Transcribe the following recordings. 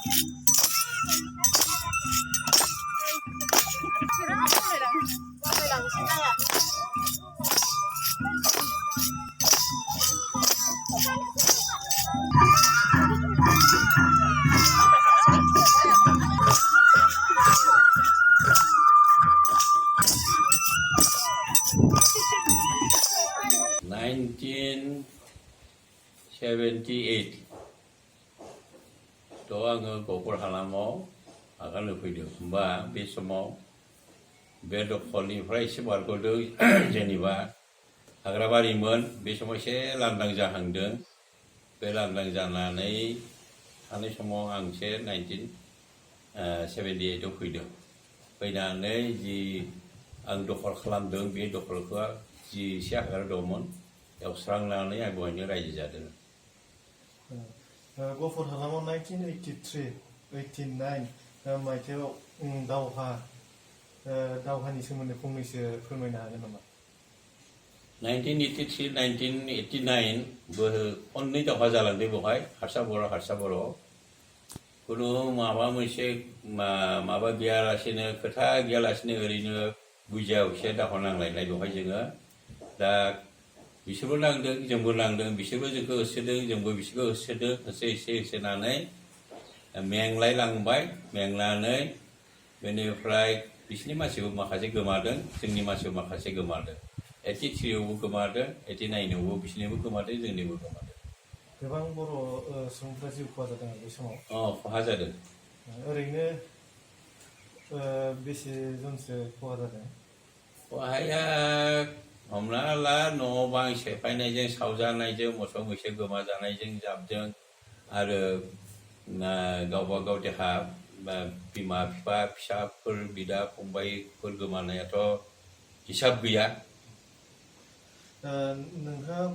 1978 थ' आङो गफुर हालामाव आगान होफैदों होमबा बे समाव बे दखलनिफ्राय एसे बारग'दों जेनेबा हाग्राबारिमोन बे समाव एसे लांदां जाहांदों बे लांदां जानानै थानाय समाव आं एसे 1978 आव फैदों फैनानै जि आं दखल खालामदों बे दखलखौ जि एसे हाग्रा दंमोन एवस्रांनानै आं बेवहायनो रायजो जादों गफुर हालामाव 1983-89 मायथाइयाव दावहानि सोमोन्दै फंनैसो फोरमायनो हागोन नामा 1983-1989 खननै दावहा जालांदों बेवहाय हारसा बर' खुनु माबा मोनसे माबा गैयालासेनो खोथा गैयालासेनो ओरैनो बुजिया बुजिया दावहा नांलायनाय बेवहाय जोङो दा बिसोरबो नांदों जोंबो नांदों बिसोरबो जोंखौ होसोदों जोंबो बिसोरखौ होसोदों होसोनानै मेंलाय लांबाय मेंनानै बेनिफ्राय बिसोरनि मानसिबो माखासे गोमादों जोंनि मानसिबो माखासे गोमादों 83 आवबो गोमादों 89 आवबो बिसोरनिबो गोमादों जोंनिबो गोमादों गोबां बर' सुबुंफ्रा जिउ खहा जादों बे समाव खहा जादों ओरैनो बेसे जनसो खहा जादों खहाया हमना ला न' बां सेफायनायजों सावजानायजों मोसौ मैसो गोमाजानायजों जाबदों आरो गावबा गाव देहा बिमा बिफा फिसाफोर बिदा फंबायफोर गोमानायाथ' हिसाब गैया नोंथाङा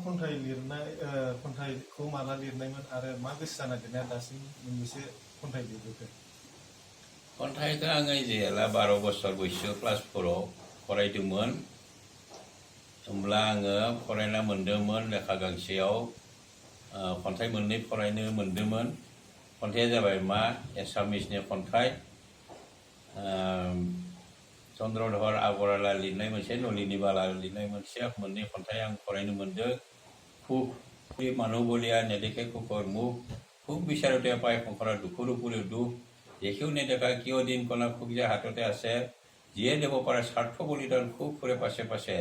खन्थाइखौ माला लिरनायमोन आरो मा गोसो जाना लिरनाया दासिम मोनबेसे खन्थाइ लिरबोखो खन्थाइखौ आङो जेला 12 बोसोर बैसो क्लास 4आव फरायदोंमोन होमब्ला आङो फरायना मोन्दोंमोन लेखा गांसेयाव खन्थाइ मोननै फरायनो मोन्दोंमोन खन्थाइया जाबाय मा एसामिसनि खन्थाइ चन्द्रधर आगरवाला लिरनाय मोनसे नलिनी बाला लिरनाय मोननै खन्थाइ आं फरायनो मोन्दों खुब मानवबलिया नेदेखे कुकर मुख খুব বিচাৰতে পায় সংসাৰৰ দুখৰো পুৰে দুখ দেখিও নেদেখা কিয় দিন কণা খুব যে হাততে আছে যিয়ে দেব পাৰে স্বাৰ্থ বলিদান খুব ফুৰে পাছে পাছে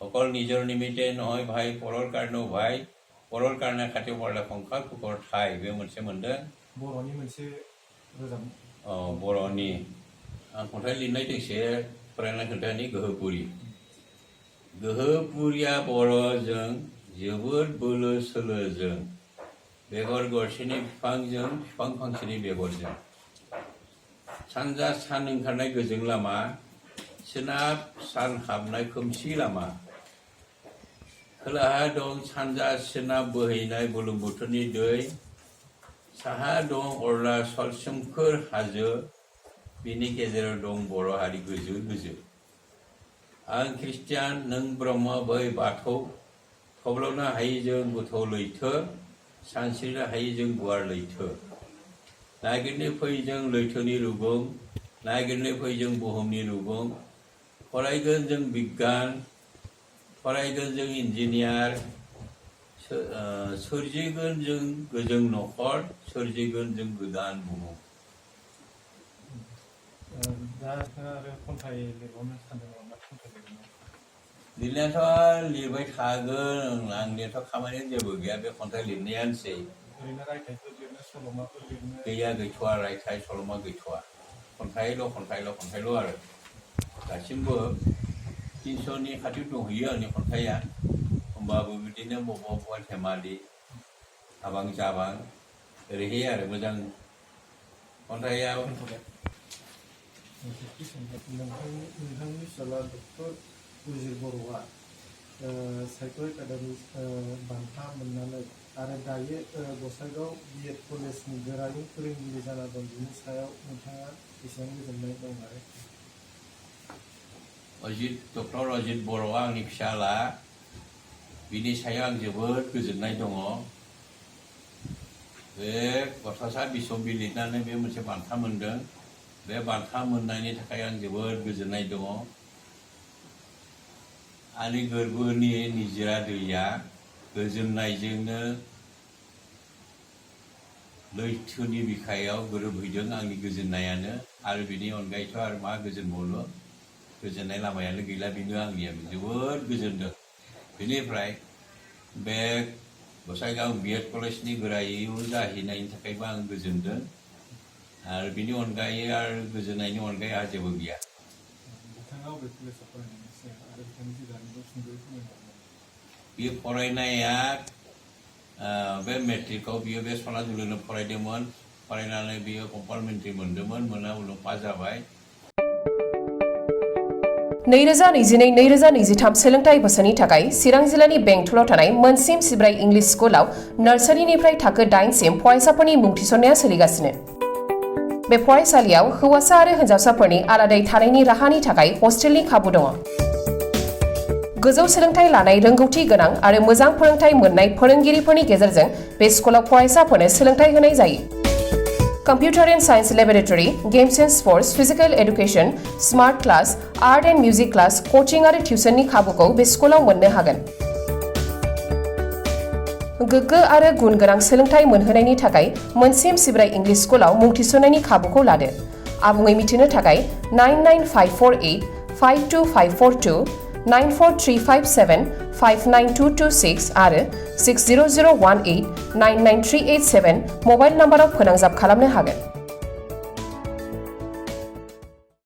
অকল নিজৰ নিমিত্তে নহয় ভাই পৰৰ কাৰণেও ভাই পৰৰ কাৰণে খাটিব পাৰিলে সংসাৰ সুখৰ ঠাই बे मोनसे मोन्दों बर'नि मोनसे रोजाब बर'नि आं खन्थाइ लिरनाय दोंसे फरायना खोन्थानि गोहोपुरिया बर'जों जोबोद बोलो सोलोजों बेगर गरसेनि बिफांजों बिफां फांसेनि बेगरजों सानजा सान ओंखारनाय गोजों लामा सोनाब सान हाबनाय खोमसि लामा खोलाहा दं सानजा सोनाब बोहैनाय बुरलुंबुथुरनि दै साहा दं अरुणाचल सोमखोर हाजो बिनि गेजेराव दं बर' हारि गोजो गोजो आं ख्रिस्टियान नों ब्रह्म बै बाथौ थब्ल'नो हायै जों गोथौ लैथो सानस्रिनो हायै जों गुवार लैथो नागिरनो फै जों लैथोनि रुगुं नागिरनो फै जों बुहुमनि रुगुं फरायगोन जों बिगियान फरायगोन जों इन्जिनियार सोरजिगोन जों गोजों न'खर सोरजिगोन जों गोदान बुहुम दा नोंथाङा आरो खन्थाइ लिरबावनो सानदों नामा खन्थाइ लिरनायाथ' लिरबाय थागोन आंनियाथ' खामानि जेबो गैया बे खन्थाइ लिरनायानोसै ओरैनो रायथाइफोर लिरनो सल'माफोर लिरनो गैया गैथ'वा रायथाइ सल'मा गैथ'वा खन्थाइल' आरो दासिमबो 300नि खाथियाव दंहैयो आंनि खन्थाइया होमबाबो बिदिनो बबेबा धेमालि आबां जाबां ओरैहाय आरो मोजां खन्थाइया नोंथांनि फिसाला डक्टर उजिर बर'आ साहित्य एकाडेमि बान्था मोननानै आरो दायो गसाइगाव बिएड कलेजनि गोरायुं फोरोंगिरि जाना दं बिनि सायाव नोंथाङा बेसेबां गोजोननाय दं आरो डक्टर अजित बर'आ आंनि फिसाला बिनि सायाव आं जोबोद गोजोननाय दङ बे बड'सा बिसब लिरनानै बे मोनसे बान्था मोनदों बे बान्था मोननायनि थाखाय आं जोबोद गोजोननाय दङ आंनि गोरबोनि निजोरा दैया गोजोननायजोंनो लैथोनि बिखायाव गोरोबहैदों आंनि गोजोननायानो आरो बिनि अनगायैथ' आरो मा गोजोनबावनो गोजोननाय लामायानो गैला बेनो आंनिया जोबोद गोजोनदों बेनिफ्राय बे गसाइगाव बिएड कलेजनि गोरायुं जाहैनायनि थाखायबो आं गोजोनदों आरो बिनि अनगायै आरो गोजोननायनि अनगायै आंहा जेबो गैया बे फरायनाया बे मेट्रिकआव बियो बे सनाजुलिनो फरायदोंमोन फरायनानै बियो कम्पार्टमेन्टारि मोनदोंमोन मोना उनाव पास जाबाय 2022-2023 सोलोंथाइ बोसोरनि थाखाय चिरां जिल्लानि बेंटलाव थानाय मोनसिम सिब्राय इंलिश स्कुलाव नार्सारिनिफ्राय थाखो 8 सिम फरायसाफोरनि मुं थिसननाया सोलिगासिनो बे फरायसालियाव हौवासा आरो हिन्जावसाफोरनि आलादायै थानायनि राहानि थाखाय हस्टेलनि खाबु दङ गोजौ सोलोंथाइ लानाय रोंगौथि गोनां आरो मोजां फोरोंथाइ मोननाय फोरोंगिरिफोरनि गेजेरजों बे स्कुलाव फरायसाफोरनो सोलोंथाइ होनाय जायो Computer and Science Laboratory, Games and Sports, Physical Education, Smart Class, Art and Music Class, Coaching आरो टिउसननि खाबुखौ बे स्कुलाव मोननो हागोन गोग्गो आरो गुन गोनां सोलोंथाइ मोनहोनायनि थाखाय मोनसिम सिब्राय इंलिश स्कुलाव मुं थिसननायनि खाबुखौ लादो आबुङै मिथिनो थाखाय 99548 52542 94357 59226 आरो 60018 99387 मबाइल नाम्बाराव फोनांजाब खालामनो हागोन